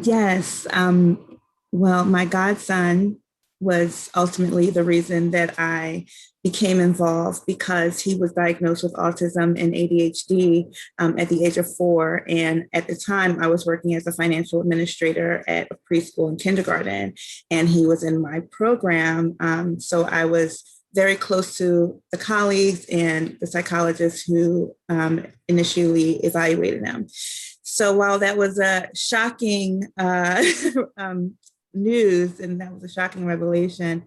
Yes. Well, my godson was ultimately the reason that I became involved because he was diagnosed with autism and ADHD at the age of 4. And at the time, I was working as a financial administrator at a preschool and kindergarten, and he was in my program. So I was very close to the colleagues and the psychologists who initially evaluated him. So while that was a shocking news and that was a shocking revelation,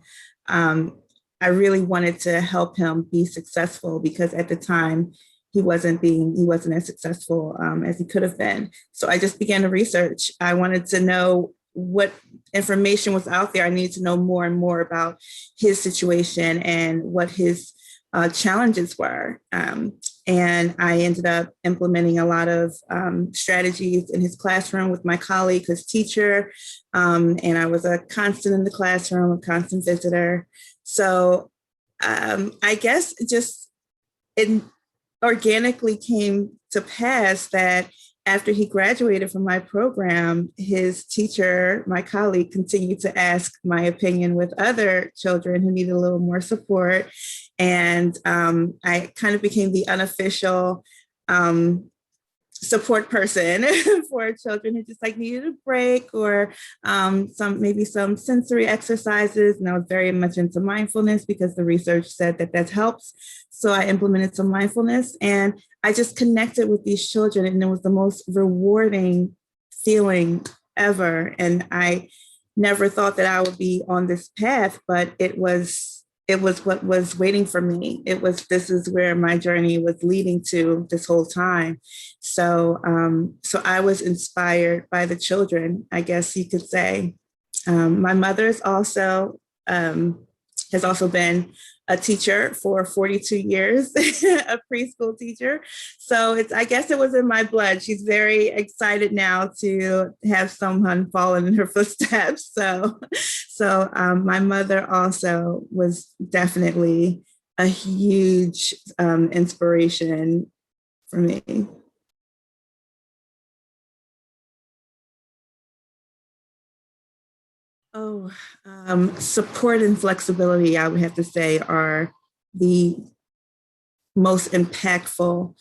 um, I really wanted to help him be successful because at the time he wasn't as successful as he could have been. So I just began to research. I wanted to know what information was out there. I needed to know more and more about his situation and what his challenges were. And I ended up implementing a lot of strategies in his classroom with my colleague, his teacher. And I was a constant in the classroom, a constant visitor. So I guess it organically came to pass that after he graduated from my program, his teacher, my colleague, continued to ask my opinion with other children who needed a little more support. And I kind of became the unofficial support person for children who just like needed a break or maybe some sensory exercises. And I was very much into mindfulness because the research said that that helps. So I implemented some mindfulness and I just connected with these children, and it was the most rewarding feeling ever. And I never thought that I would be on this path, but it was what was waiting for me. This is where my journey was leading to this whole time. So I was inspired by the children, I guess you could say. My mother's also has also been a teacher for 42 years, a preschool teacher. So I guess it was in my blood. She's very excited now to have someone follow in her footsteps. So my mother also was definitely a huge inspiration for me. Oh, support and flexibility, I would have to say, are the most impactful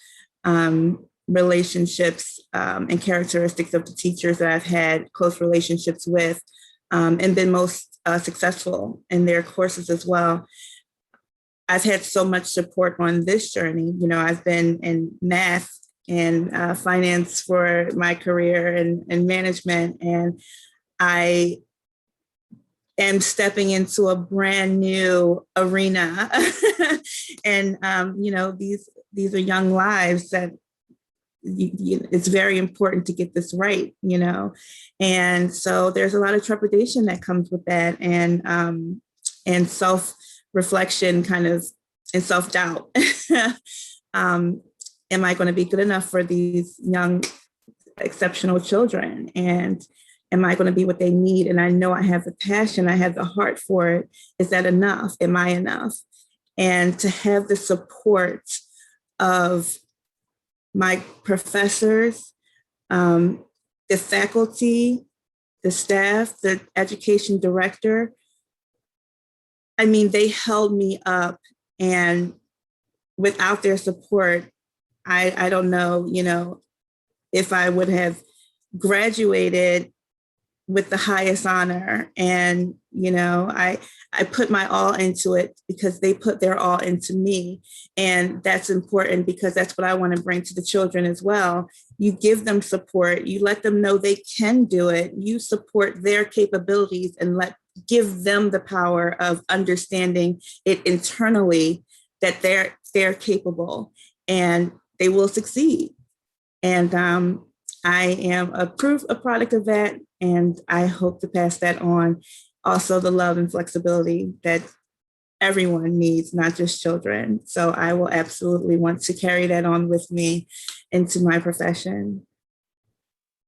relationships and characteristics of the teachers that I've had close relationships with and been most successful in their courses as well. I've had so much support on this journey. You know, I've been in math and finance for my career and management, and I am stepping into a brand new arena. And these are young lives that it's very important to get this right, and so there's a lot of trepidation that comes with that, and self reflection, kind of, and self doubt. um, am I going to be good enough for these young exceptional children? And am I going to be what they need? And I know I have the passion, I have the heart for it. Is that enough? Am I enough? And to have the support of my professors, the faculty, the staff, the education director, I mean, they held me up. And without their support, I don't know, if I would have graduated with the highest honor. And I put my all into it because they put their all into me, and that's important because that's what I want to bring to the children as well. You give them support, you let them know they can do it, you support their capabilities, and give them the power of understanding it internally that they're capable and they will succeed. And I am a product of that, and I hope to pass that on. Also, the love and flexibility that everyone needs, not just children. So I will absolutely want to carry that on with me into my profession.